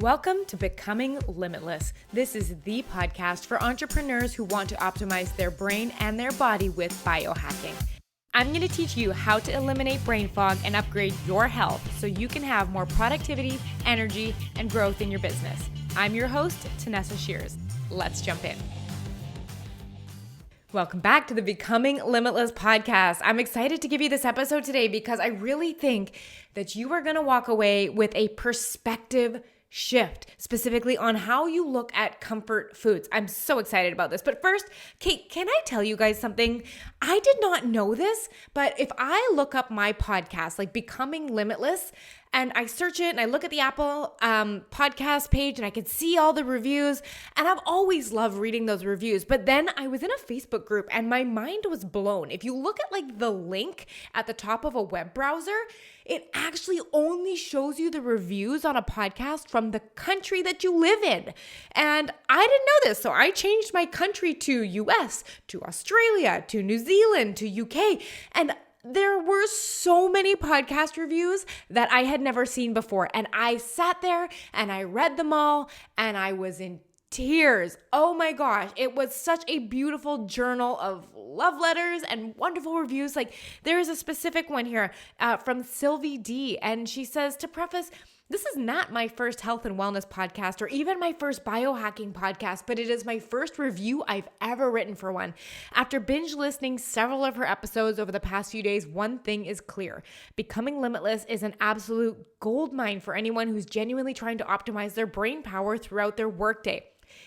Welcome to Becoming Limitless. This is the podcast for entrepreneurs who want to optimize their brain and their body with biohacking. I'm going to teach you how to eliminate brain fog and upgrade your health so you can have more productivity, energy, and growth in your business. I'm your host, Tanessa Shears. Let's jump in. Welcome back to the Becoming Limitless podcast. I'm excited to give you this episode today because I really think that you are going to walk away with a perspective shift, specifically on how you look at comfort foods. I'm so excited about this. But first, Kate, can I tell you guys something? I did not know this, but if I look up my podcast, like Becoming Limitless, and I search it and I look at the Apple podcast page and I can see all the reviews, and I've always loved reading those reviews. But then I was in a Facebook group and my mind was blown. If you look at like the link at the top of a web browser, it actually only shows you the reviews on a podcast from the country that you live in. And I didn't know this, so I changed my country to US, to Australia, to New Zealand, to UK, and there were so many podcast reviews that I had never seen before. And I sat there and I read them all and I was in tears. Oh my gosh. It was such a beautiful journal of love letters and wonderful reviews. Like there is a specific one here from Sylvie D. And she says, to preface, this is not my first health and wellness podcast or even my first biohacking podcast, but it is my first review I've ever written for one. After binge listening several of her episodes over the past few days, one thing is clear. Becoming Limitless is an absolute goldmine for anyone who's genuinely trying to optimize their brain power throughout their workday.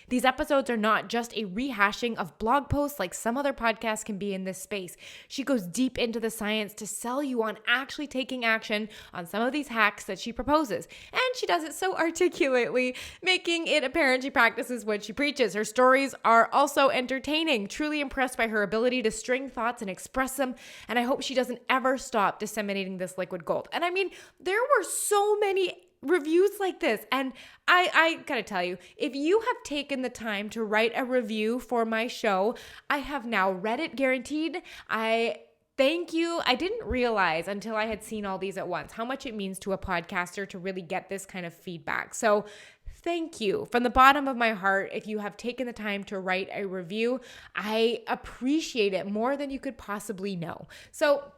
These episodes are not just a rehashing of blog posts like some other podcasts can be in this space. She goes deep into the science to sell you on actually taking action on some of these hacks that she proposes. And she does it so articulately, making it apparent she practices what she preaches. Her stories are also entertaining. Truly impressed by her ability to string thoughts and express them. And I hope she doesn't ever stop disseminating this liquid gold. And I mean, there were so many reviews like this. And I gotta tell you, if you have taken the time to write a review for my show, I have now read it guaranteed. I thank you. I didn't realize until I had seen all these at once how much it means to a podcaster to really get this kind of feedback. So thank you from the bottom of my heart. If you have taken the time to write a review, I appreciate it more than you could possibly know. So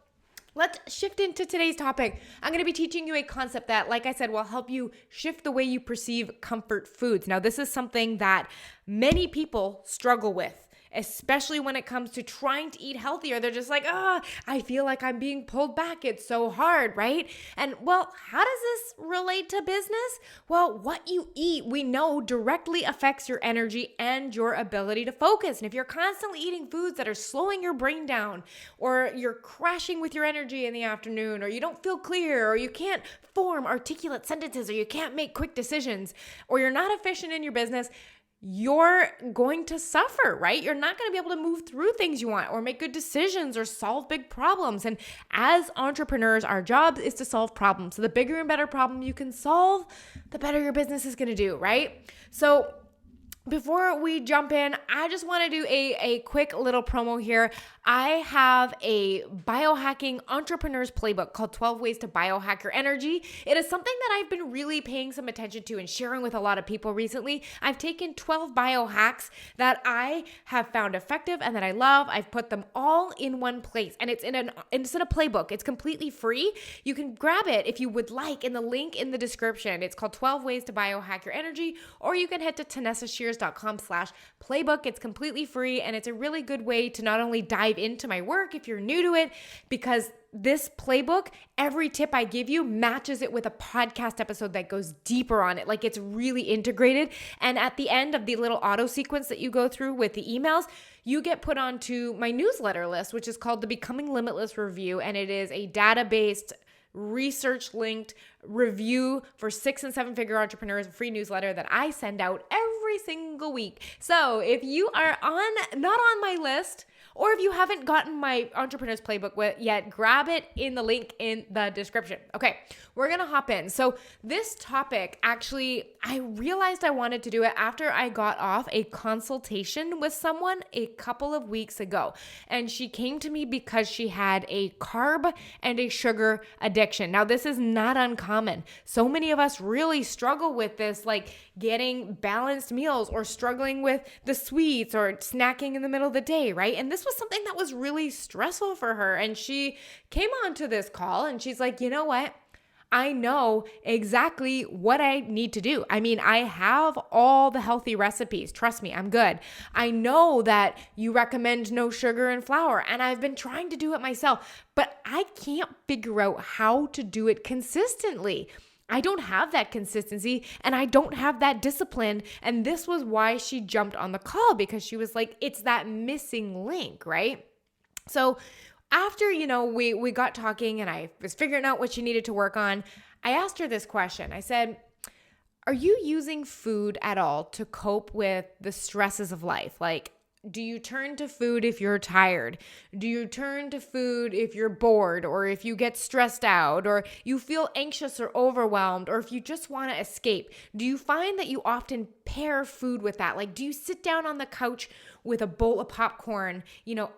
let's shift into today's topic. I'm going to be teaching you a concept that, like I said, will help you shift the way you perceive comfort foods. Now, this is something that many people struggle with, especially when it comes to trying to eat healthier. They're just like, I feel like I'm being pulled back. It's so hard, right? And well, how does this relate to business? Well, what you eat, we know, directly affects your energy and your ability to focus. And if you're constantly eating foods that are slowing your brain down, or you're crashing with your energy in the afternoon, or you don't feel clear, or you can't form articulate sentences, or you can't make quick decisions, or you're not efficient in your business, you're going to suffer, right? You're not going to be able to move through things you want or make good decisions or solve big problems. And as entrepreneurs, our job is to solve problems. So the bigger and better problem you can solve, the better your business is going to do, right? So before we jump in, I just want to do a quick little promo here. I have a biohacking entrepreneur's playbook called 12 Ways to Biohack Your Energy. It is something that I've been really paying some attention to and sharing with a lot of people recently. I've taken 12 biohacks that I have found effective and that I love. I've put them all in one place, and it's in a playbook. It's completely free. You can grab it if you would like in the link in the description. It's called 12 Ways to Biohack Your Energy, or you can head to tanessashears.com/playbook. It's completely free, and it's a really good way to not only dive into my work if you're new to it, because this playbook, every tip I give you matches it with a podcast episode that goes deeper on it. Like it's really integrated. And at the end of the little auto sequence that you go through with the emails, you get put onto my newsletter list, which is called the Becoming Limitless Review. And it is a data-based, research-linked review for 6- and 7-figure entrepreneurs, a free newsletter that I send out every single week. So if you are not on my list, Or if you haven't gotten my Entrepreneur's Playbook yet, grab it in the link in the description. Okay, we're going to hop in. So this topic, actually, I realized I wanted to do it after I got off a consultation with someone a couple of weeks ago. And she came to me because she had a carb and a sugar addiction. Now, this is not uncommon. So many of us really struggle with this, like getting balanced meals or struggling with the sweets or snacking in the middle of the day, right? And this was something that was really stressful for her. And she came onto this call and she's like, you know what? I know exactly what I need to do. I mean, I have all the healthy recipes. Trust me, I'm good. I know that you recommend no sugar and flour, and I've been trying to do it myself, but I can't figure out how to do it consistently. I don't have that consistency and I don't have that discipline. And this was why she jumped on the call, because she was like, it's that missing link, right? So after, we got talking and I was figuring out what she needed to work on, I asked her this question. I said, are you using food at all to cope with the stresses of life? Like, do you turn to food if you're tired? Do you turn to food if you're bored, or if you get stressed out, or you feel anxious or overwhelmed, or if you just want to escape? Do you find that you often pair food with that? Like, do you sit down on the couch with a bowl of popcorn,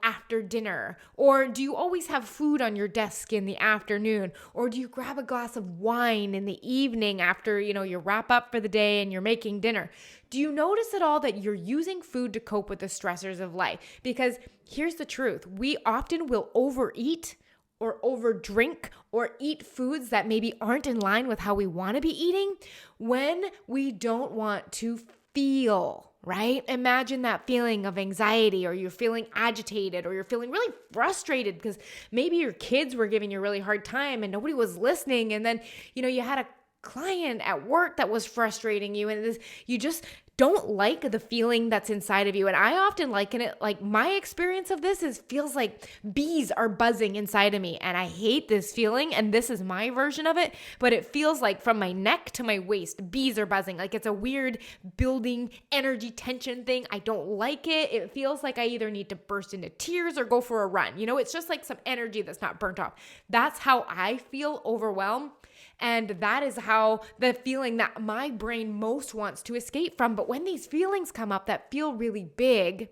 after dinner? Or do you always have food on your desk in the afternoon? Or do you grab a glass of wine in the evening after, you wrap up for the day and you're making dinner? Do you notice at all that you're using food to cope with the stressors of life? Because here's the truth. We often will overeat or overdrink or eat foods that maybe aren't in line with how we want to be eating when we don't want to feel, right? Imagine that feeling of anxiety, or you're feeling agitated, or you're feeling really frustrated because maybe your kids were giving you a really hard time and nobody was listening. And then, you had a client at work that was frustrating you, and you just don't like the feeling that's inside of you. And I often liken it, like my experience of this feels like bees are buzzing inside of me, and I hate this feeling, and this is my version of it, but it feels like from my neck to my waist, bees are buzzing. Like it's a weird building energy tension thing. I don't like it. It feels like I either need to burst into tears or go for a run. It's just like some energy that's not burnt off. That's how I feel overwhelmed. And that is how the feeling that my brain most wants to escape from. But when these feelings come up that feel really big,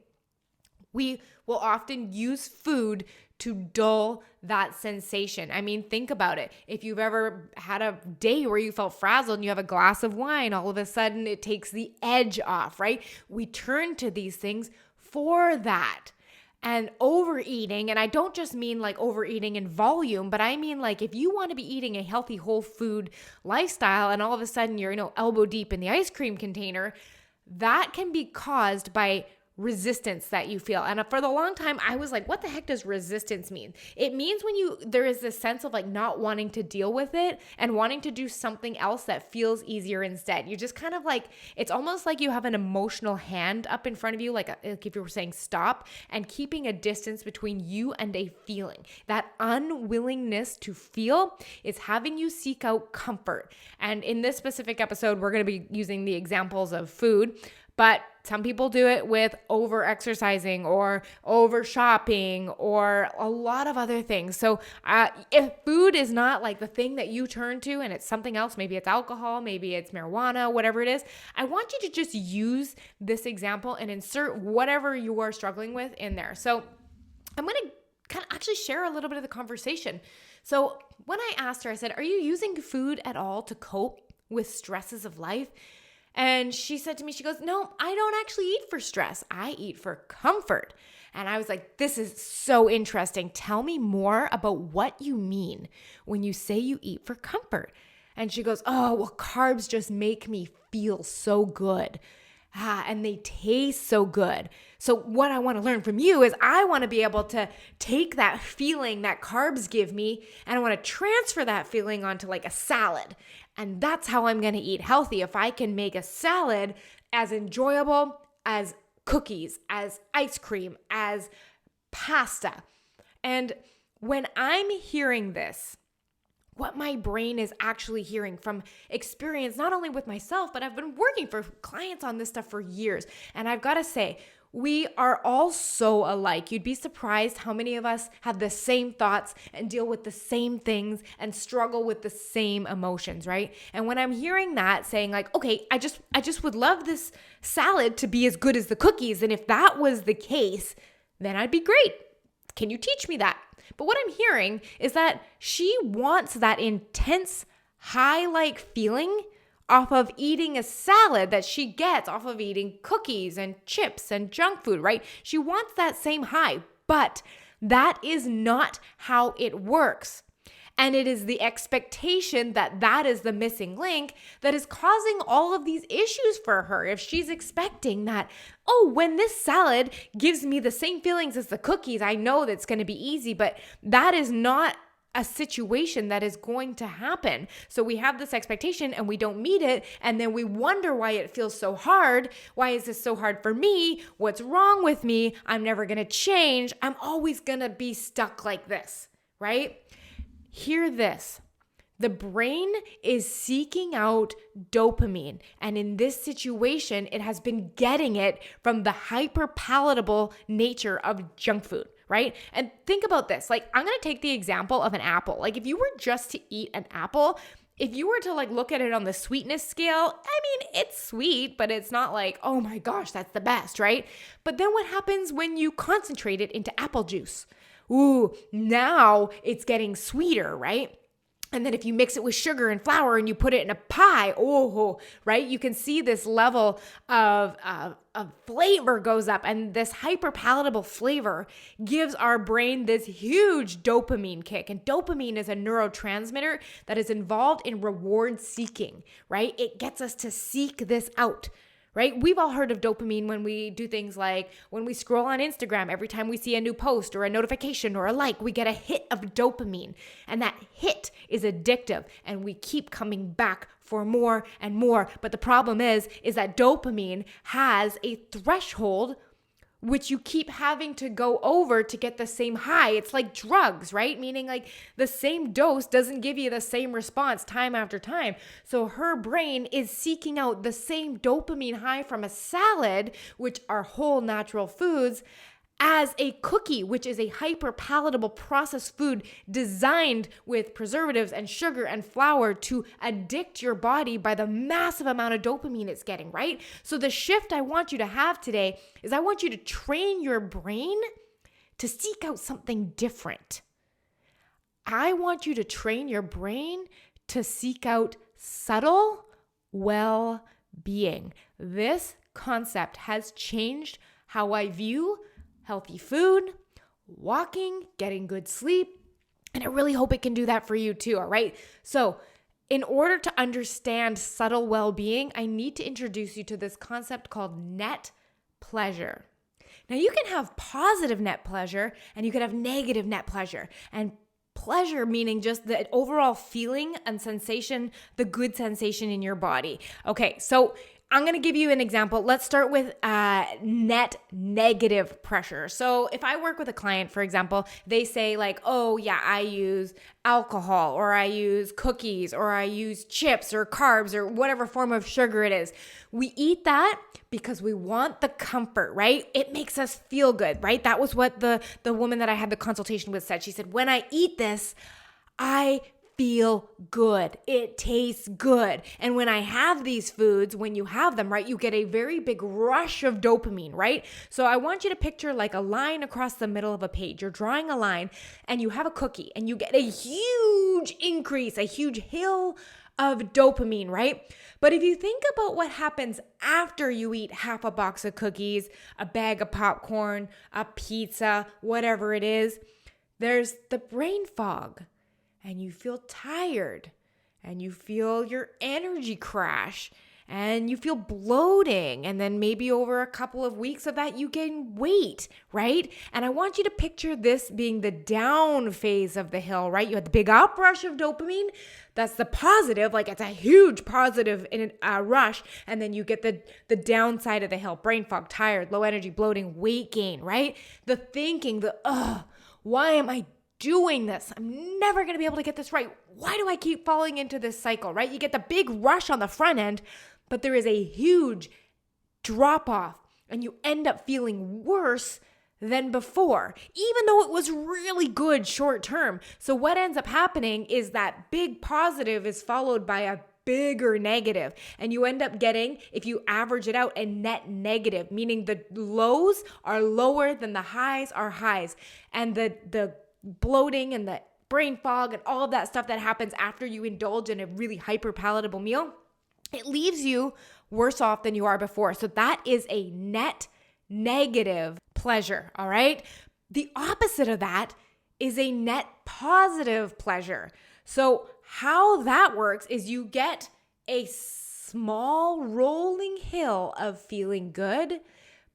we will often use food to dull that sensation. I mean, think about it. If you've ever had a day where you felt frazzled and you have a glass of wine, all of a sudden it takes the edge off, right? We turn to these things for that. And overeating, and I don't just mean like overeating in volume, but I mean like if you want to be eating a healthy whole food lifestyle and all of a sudden you're, elbow deep in the ice cream container, that can be caused by resistance that you feel. And for the long time, I was like, what the heck does resistance mean? It means when there is this sense of like not wanting to deal with it and wanting to do something else that feels easier instead. You just kind of like, it's almost like you have an emotional hand up in front of you, like if you were saying stop, and keeping a distance between you and a feeling. That unwillingness to feel is having you seek out comfort. And in this specific episode, we're going to be using the examples of food, but some people do it with over exercising or over shopping or a lot of other things. So if food is not like the thing that you turn to and it's something else, maybe it's alcohol, maybe it's marijuana, whatever it is, I want you to just use this example and insert whatever you are struggling with in there. So I'm going to kind of actually share a little bit of the conversation. So when I asked her, I said, are you using food at all to cope with stresses of life? And she said to me, she goes, no, I don't actually eat for stress. I eat for comfort. And I was like, this is so interesting. Tell me more about what you mean when you say you eat for comfort. And she goes, oh, well, carbs just make me feel so good. And they taste so good. So what I want to learn from you is I want to be able to take that feeling that carbs give me and I want to transfer that feeling onto like a salad. And that's how I'm going to eat healthy. If I can make a salad as enjoyable as cookies, as ice cream, as pasta. And when I'm hearing this, what my brain is actually hearing from experience, not only with myself, but I've been working for clients on this stuff for years. And I've got to say, We are all so alike. You'd be surprised how many of us have the same thoughts and deal with the same things and struggle with the same emotions, right? And when I'm hearing that saying like, okay, I just would love this salad to be as good as the cookies. And if that was the case, then I'd be great. Can you teach me that? But what I'm hearing is that she wants that intense high-like feeling off of eating a salad that she gets off of eating cookies and chips and junk food, right? She wants that same high, but that is not how it works. And it is the expectation that that is the missing link that is causing all of these issues for her. If she's expecting that, oh, when this salad gives me the same feelings as the cookies, I know that's going to be easy, but that is not a situation that is going to happen. So we have this expectation and we don't meet it. And then we wonder why it feels so hard. Why is this so hard for me? What's wrong with me? I'm never going to change. I'm always going to be stuck like this, right? Hear this. The brain is seeking out dopamine. And in this situation, it has been getting it from the hyper palatable nature of junk food, right? And think about this. Like, I'm going to take the example of an apple. Like, if you were just to eat an apple, if you were to like look at it on the sweetness scale, I mean, it's sweet, but it's not like, oh my gosh, that's the best, right? But then what happens when you concentrate it into apple juice? Ooh, now it's getting sweeter, right? And then if you mix it with sugar and flour and you put it in a pie, oh, right? You can see this level of flavor goes up, and this hyper palatable flavor gives our brain this huge dopamine kick. And dopamine is a neurotransmitter that is involved in reward seeking, right? It gets us to seek this out. Right? We've all heard of dopamine when we do things like when we scroll on Instagram, every time we see a new post or a notification or a like, we get a hit of dopamine. And that hit is addictive and we keep coming back for more and more. But the problem is that dopamine has a threshold which you keep having to go over to get the same high. It's like drugs, right? Meaning like the same dose doesn't give you the same response time after time. So her brain is seeking out the same dopamine high from a salad, which are whole natural foods, as a cookie, which is a hyper palatable processed food designed with preservatives and sugar and flour to addict your body by the massive amount of dopamine it's getting, right? So the shift I want you to have today is I want you to train your brain to seek out something different. I want you to train your brain to seek out subtle well-being. This concept has changed how I view healthy food, walking, getting good sleep, and I really hope it can do that for you too, all right? So in order to understand subtle well-being, I need to introduce you to this concept called net pleasure. Now you can have positive net pleasure and you can have negative net pleasure. And pleasure meaning just the overall feeling and sensation, the good sensation in your body. Okay, so I'm going to give you an example. Let's start with net negative pressure. So if I work with a client, for example, they say like, oh yeah, I use alcohol or I use cookies or I use chips or carbs or whatever form of sugar it is. We eat that because we want the comfort, right? It makes us feel good, right? That was what the woman that I had the consultation with said. She said, when I eat this, I feel good. It tastes good. And when I have these foods, when you have them, right, you get a very big rush of dopamine, right? So I want you to picture like a line across the middle of a page. You're drawing a line and you have a cookie and you get a huge increase, a huge hill of dopamine, right? But if you think about what happens after you eat half a box of cookies, a bag of popcorn, a pizza, whatever it is, there's the brain fog. And you feel tired, and you feel your energy crash, and you feel bloating, and then maybe over a couple of weeks of that, you gain weight, right? And I want you to picture this being the down phase of the hill, right? You had the big uprush of dopamine. That's the positive, like it's a huge positive in a rush, and then you get the downside of the hill, brain fog, tired, low energy, bloating, weight gain, right? The thinking, why am I doing this? I'm never going to be able to get this right. Why do I keep falling into this cycle, right? You get the big rush on the front end, but there is a huge drop off and you end up feeling worse than before, even though it was really good short term. So what ends up happening is that big positive is followed by a bigger negative. And you end up getting, if you average it out, a net negative, meaning the lows are lower than the highs are highs. And the bloating and the brain fog and all of that stuff that happens after you indulge in a really hyper palatable meal, it leaves you worse off than you are before. So that is a net negative pleasure, all right? The opposite of that is a net positive pleasure. So how that works is you get a small rolling hill of feeling good,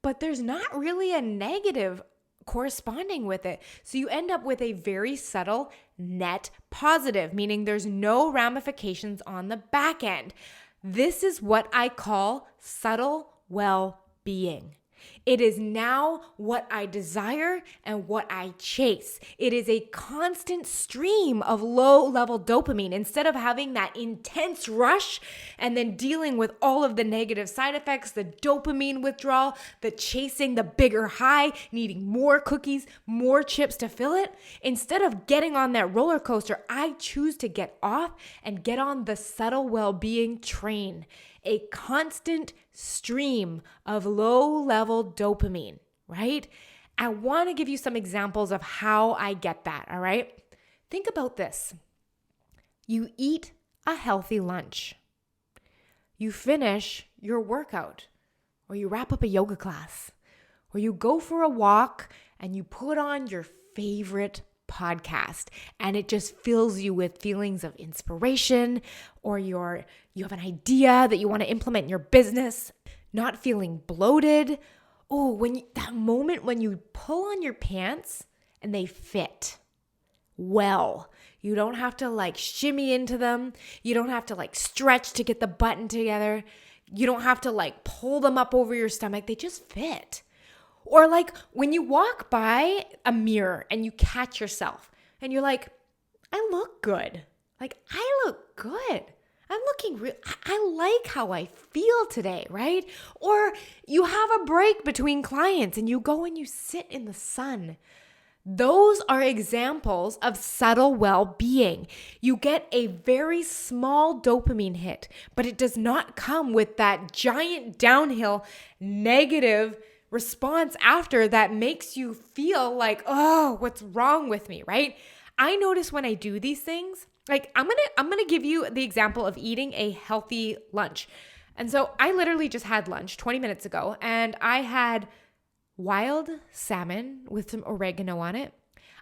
but there's not really a negative corresponding with it. So you end up with a very subtle net positive, meaning there's no ramifications on the back end. This is what I call subtle well-being. It is now what I desire and what I chase. It is a constant stream of low-level dopamine. Instead of having that intense rush and then dealing with all of the negative side effects, the dopamine withdrawal, the chasing the bigger high, needing more cookies, more chips to fill it, instead of getting on that roller coaster, I choose to get off and get on the subtle well-being train. A constant stream of low-level dopamine, right? I want to give you some examples of how I get that, all right? Think about this. You eat a healthy lunch. You finish your workout, or you wrap up a yoga class, or you go for a walk and you put on your favorite podcast, and it just fills you with feelings of inspiration, or you have an idea that you want to implement in your business, not feeling bloated. Oh, that moment when you pull on your pants and they fit well. You don't have to shimmy into them. You don't have to stretch to get the button together. You don't have to pull them up over your stomach. They just fit. Or when you walk by a mirror and you catch yourself and you're like, I look good. I look good. I'm looking real. I like how I feel today, right? Or you have a break between clients and you go and you sit in the sun. Those are examples of subtle well-being. You get a very small dopamine hit, but it does not come with that giant downhill negative response after that makes you feel like, oh, what's wrong with me, right? I notice when I do these things, I'm gonna give you the example of eating a healthy lunch. And so I literally just had lunch 20 minutes ago, and I had wild salmon with some oregano on it.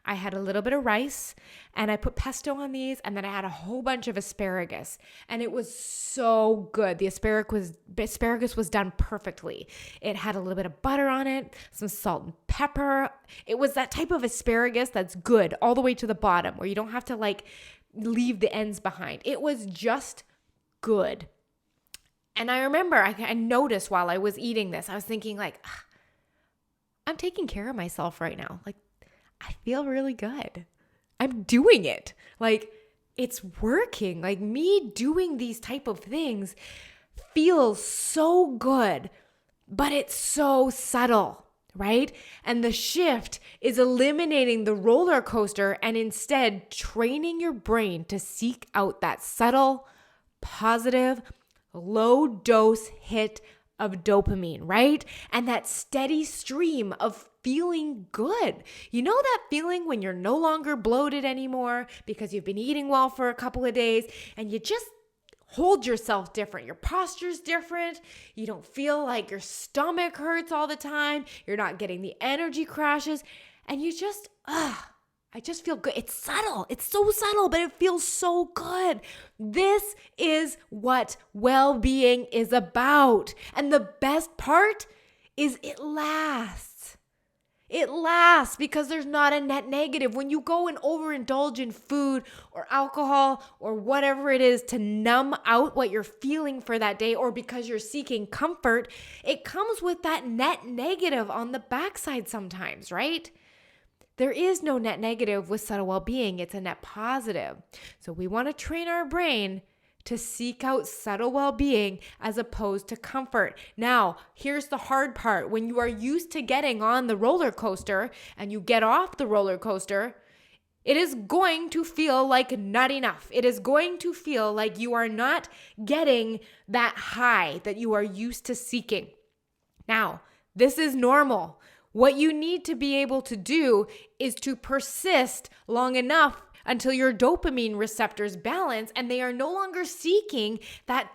I had a little bit of rice, and I put pesto on these, and then I had a whole bunch of asparagus, and it was so good. The asparagus was done perfectly. It had a little bit of butter on it, some salt and pepper. It was that type of asparagus that's good all the way to the bottom, where you don't have to leave the ends behind. It was just good. And I remember I noticed while I was eating this, I was thinking I'm taking care of myself right now. I feel really good. I'm doing it. It's working. Me doing these type of things feels so good, but it's so subtle, right? And the shift is eliminating the roller coaster and instead training your brain to seek out that subtle, positive, low dose hit of dopamine, right? And that steady stream of feeling good. You know that feeling when you're no longer bloated anymore because you've been eating well for a couple of days and you just hold yourself different. Your posture's different. You don't feel like your stomach hurts all the time. You're not getting the energy crashes. And you just, I just feel good. It's subtle. It's so subtle, but it feels so good. This is what well-being is about. And the best part is it lasts. It lasts because there's not a net negative. When you go and overindulge in food or alcohol or whatever it is to numb out what you're feeling for that day, or because you're seeking comfort, it comes with that net negative on the backside sometimes, right? There is no net negative with subtle well-being. It's a net positive. So we want to train our brain to seek out subtle well-being as opposed to comfort. Now, here's the hard part. When you are used to getting on the roller coaster and you get off the roller coaster, it is going to feel like not enough. It is going to feel like you are not getting that high that you are used to seeking. Now, this is normal. What you need to be able to do is to persist long enough until your dopamine receptors balance and they are no longer seeking that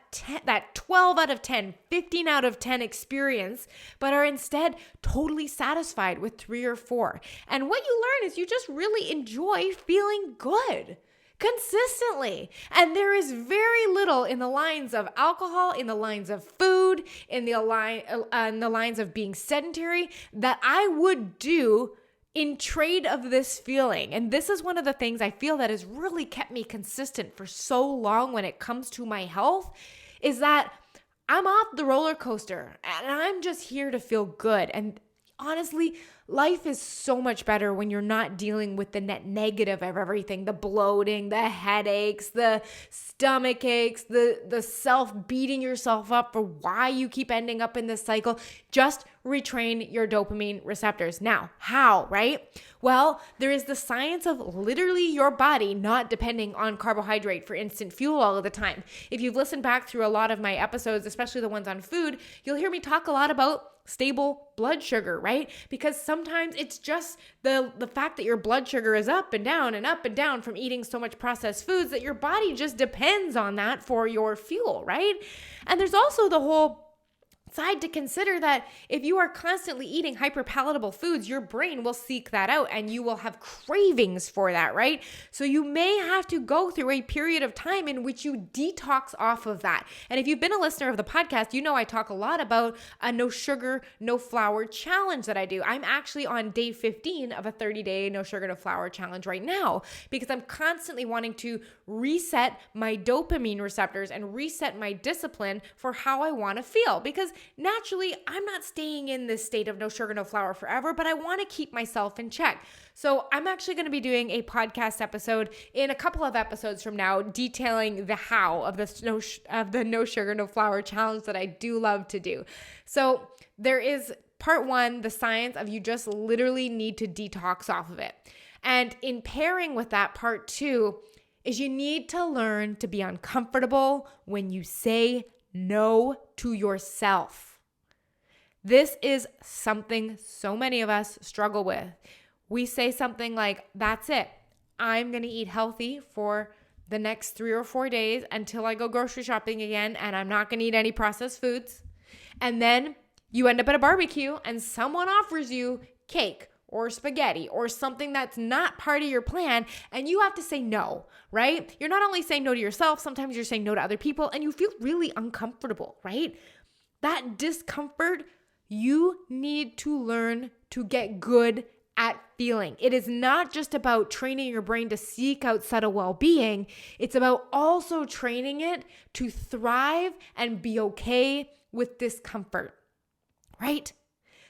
12 out of 10, 15 out of 10 experience, but are instead totally satisfied with 3 or 4. And what you learn is you just really enjoy feeling good consistently. And there is very little in the lines of alcohol, in the lines of food, in the lines of being sedentary that I would do in trade of this feeling. And this is one of the things I feel that has really kept me consistent for so long when it comes to my health, is that I'm off the roller coaster and I'm just here to feel good. And honestly, life is so much better when you're not dealing with the net negative of everything, the bloating, the headaches, the stomach aches, the self beating yourself up for why you keep ending up in this cycle. Just retrain your dopamine receptors. Now, how, right? Well, there is the science of literally your body not depending on carbohydrate for instant fuel all of the time. If you've listened back through a lot of my episodes, especially the ones on food, you'll hear me talk a lot about stable blood sugar, right? Because sometimes it's just the fact that your blood sugar is up and down from eating so much processed foods that your body just depends on that for your fuel, right? And there's also the whole side to consider that if you are constantly eating hyperpalatable foods, your brain will seek that out and you will have cravings for that, right? So you may have to go through a period of time in which you detox off of that. And if you've been a listener of the podcast, you know I talk a lot about a no sugar, no flour challenge that I do. I'm actually on day 15 of a 30-day no sugar, no flour challenge right now because I'm constantly wanting to reset my dopamine receptors and reset my discipline for how I want to feel. Because naturally, I'm not staying in this state of no sugar, no flour forever, but I want to keep myself in check. So I'm actually going to be doing a podcast episode in a couple of episodes from now detailing the how of the no sugar, no flour challenge that I do love to do. So there is part 1, the science of you just literally need to detox off of it. And in pairing with that, part 2 is you need to learn to be uncomfortable when you say no to yourself. This is something so many of us struggle with. We say something like, that's it. I'm going to eat healthy for the next 3 or 4 days until I go grocery shopping again, and I'm not going to eat any processed foods. And then you end up at a barbecue and someone offers you cake or spaghetti or something that's not part of your plan, and you have to say no, right? You're not only saying no to yourself, sometimes you're saying no to other people, and you feel really uncomfortable, right? That discomfort, you need to learn to get good at feeling. It is not just about training your brain to seek out subtle well-being. It's about also training it to thrive and be okay with discomfort, right?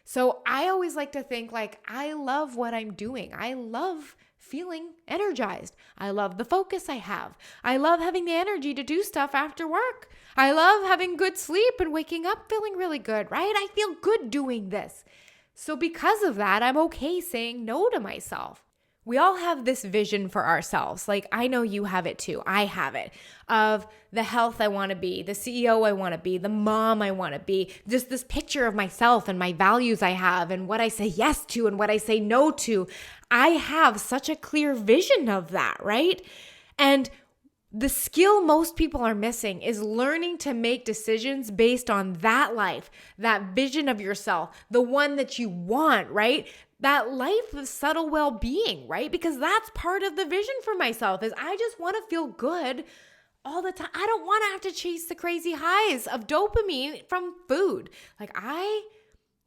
So I always like to think like, I love what I'm doing. I love feeling energized. I love the focus I have. I love having the energy to do stuff after work. I love having good sleep and waking up feeling really good, right? I feel good doing this. So because of that, I'm okay saying no to myself. We all have this vision for ourselves. Like, I know you have it too. I have it, of the health I want to be, the CEO I want to be, the mom I want to be, just this picture of myself and my values I have and what I say yes to and what I say no to. I have such a clear vision of that, right? And the skill most people are missing is learning to make decisions based on that life, that vision of yourself, the one that you want, right? That life of subtle well-being, right? Because that's part of the vision for myself is I just want to feel good all the time. I don't want to have to chase the crazy highs of dopamine from food. Like, I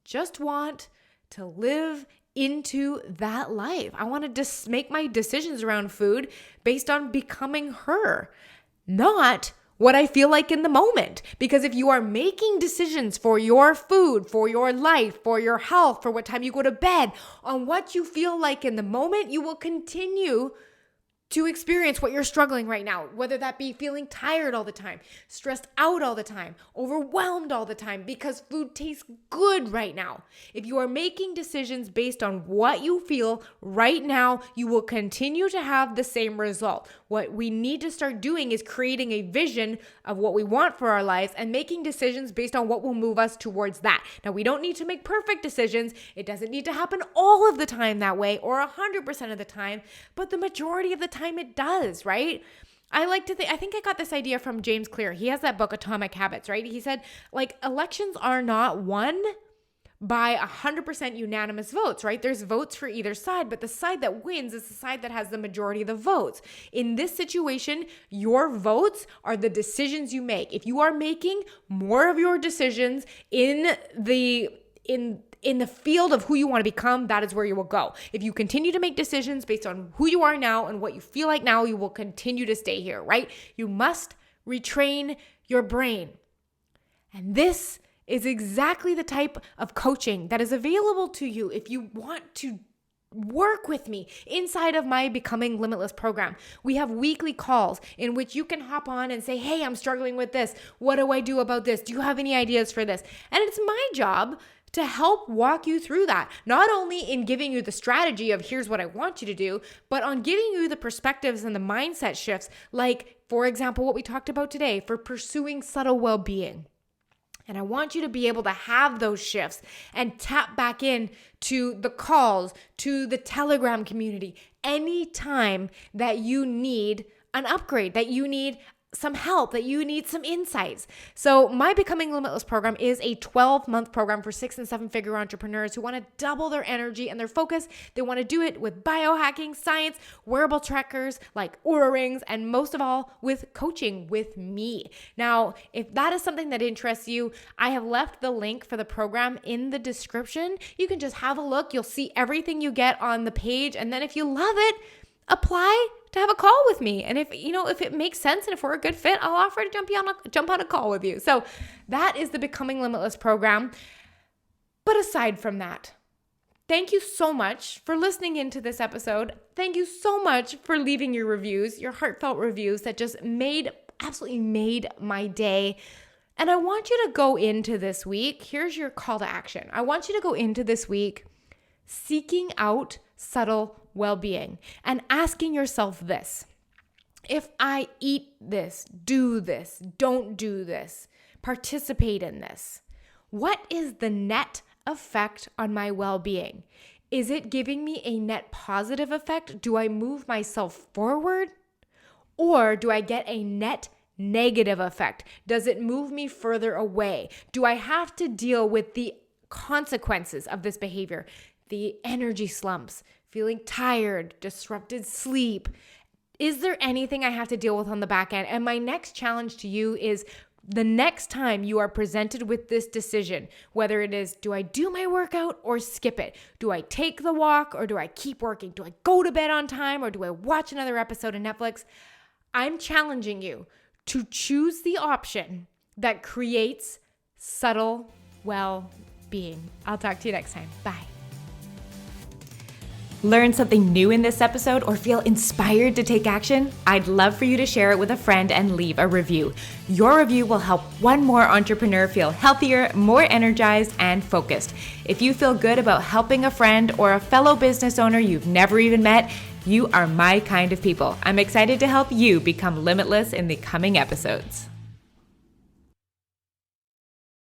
just want to live into that life. I want to just make my decisions around food based on becoming her, not what I feel like in the moment. Because if you are making decisions for your food, for your life, for your health, for what time you go to bed, on what you feel like in the moment, you will continue to experience what you're struggling right now, whether that be feeling tired all the time, stressed out all the time, overwhelmed all the time because food tastes good right now. If you are making decisions based on what you feel right now, you will continue to have the same result. What we need to start doing is creating a vision of what we want for our lives and making decisions based on what will move us towards that. Now, we don't need to make perfect decisions. It doesn't need to happen all of the time that way or 100% of the time, but the majority of the time it does, right? I think I got this idea from James Clear. He has that book, Atomic Habits, right? He said, elections are not won by 100% unanimous votes, right? There's votes for either side, but the side that wins is the side that has the majority of the votes. In this situation, your votes are the decisions you make. If you are making more of your decisions in the field of who you want to become, that is where you will go. If you continue to make decisions based on who you are now and what you feel like now, you will continue to stay here, right? You must retrain your brain. And this is exactly the type of coaching that is available to you if you want to work with me inside of my Becoming Limitless program. We have weekly calls in which you can hop on and say, hey, I'm struggling with this. What do I do about this? Do you have any ideas for this? And it's my job to help walk you through that, not only in giving you the strategy of here's what I want you to do, but on giving you the perspectives and the mindset shifts, like, for example, what we talked about today for pursuing subtle well-being. And I want you to be able to have those shifts and tap back in to the calls, to the Telegram community, anytime that you need an upgrade, that you need some help, that you need some insights. So my Becoming Limitless program is a 12-month program for 6 and 7-figure entrepreneurs who want to double their energy and their focus. They want to do it with biohacking, science, wearable trackers like Oura rings, and most of all with coaching with me. Now, if that is something that interests you, I have left the link for the program in the description. You can just have a look. You'll see everything you get on the page. And then if you love it, apply to have a call with me. And if it makes sense and if we're a good fit, I'll offer to jump on a call with you. So that is the Becoming Limitless program. But aside from that, thank you so much for listening into this episode. Thank you so much for leaving your reviews, your heartfelt reviews that just absolutely made my day. And I want you to go into this week. Here's your call to action. I want you to go into this week seeking out subtle well-being and asking yourself this: if I eat this, do this, don't do this, participate in this, what is the net effect on my well-being? Is it giving me a net positive effect? Do I move myself forward? Or do I get a net negative effect? Does it move me further away? Do I have to deal with the consequences of this behavior? The energy slumps, feeling tired, disrupted sleep. Is there anything I have to deal with on the back end? And my next challenge to you is the next time you are presented with this decision, whether it is, do I do my workout or skip it? Do I take the walk or do I keep working? Do I go to bed on time or do I watch another episode of Netflix? I'm challenging you to choose the option that creates subtle well-being. I'll talk to you next time. Bye. Learn something new in this episode or feel inspired to take action? I'd love for you to share it with a friend and leave a review. Your review will help one more entrepreneur feel healthier, more energized, and focused. If you feel good about helping a friend or a fellow business owner you've never even met, you are my kind of people. I'm excited to help you become limitless in the coming episodes.